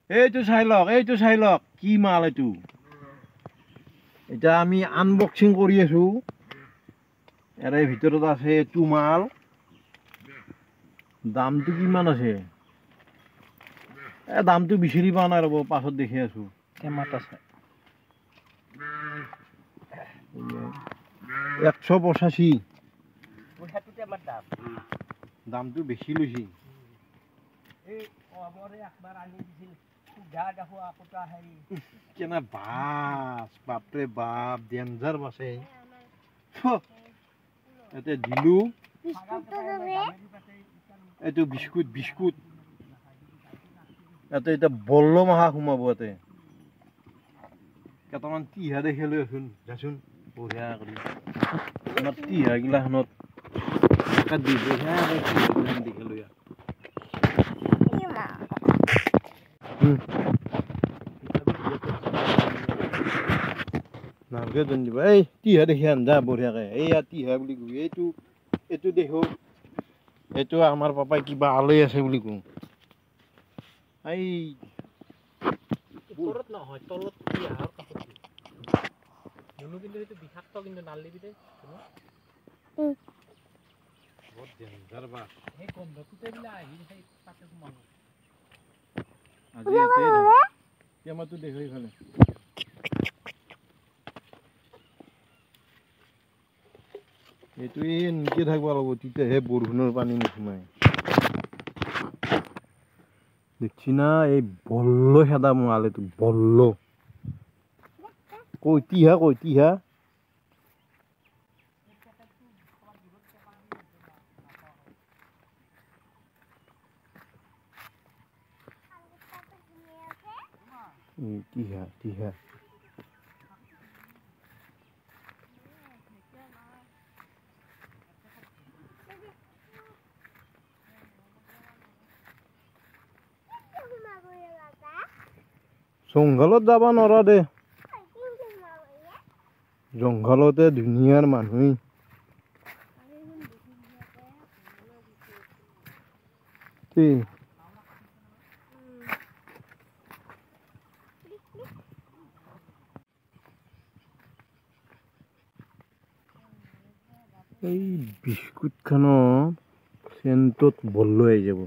এইটো চাই লওক কি মাল এইটো এটা আমি আনবক্সিং কৰি আছো এৰে ভিতৰত আছে এইটো মাল দামটো কিমান আছে দামটো বিচাৰি পোৱা নাই ৰ'ব পাছত দেখি আছো কেমাত আছে 185 পইচাটোতে আমাৰ দামটো বেছি লৈছি এই অবৰে একবাৰ আনি দিছিল সুধা দেখো আকোটা হেৰি কেনা বাস বাপৰে বাপ ডেঞ্জাৰ বাছে এতে দিলু এইটো বিস্কুট এতে এটা বল্ল মাহা সোমাব এতে কেইটামান টিহা দেখি লৈ আছোন যাচোন বঢ়িয়া কৰি আমাৰ টিহা গিলাখনত দি বঢ়িয়া দেখি লৈ নালগে দিবা এই টিহা দেখি আনজা বঢ়িয়াকে এইয়া টিহা বুলি কবি এইটো দেখো এইটো আমাৰ পাপাই কিবা আলৈ আছে বুলি কওঁ এই ওপৰত নহয় তলত টিহাৰ কাষত মুনু কিন্তু এইটো বিষাক্ত কিন্তু নাললিবি দে বহুত ডেঞ্জাৰ বা এই গন্ধটোতে বিলা আহি সেই তাতে সোমাব আজি এতে কেমাটো দেখো ইফালে এইটোৱে নিকে থাকবা লাগিব তেতিয়াহে বৰষুণৰ পানী নোসোমায় দেখছি না এই বল্ল খেদা মাল এইটো বল্ল কই টিহা টিহা জংঘলত যাব নৰা দে জংঘলতে ধুনীয়াৰ মানুহ এই বিস্কুট খানো চেণ্টত বল্ল আহি যাব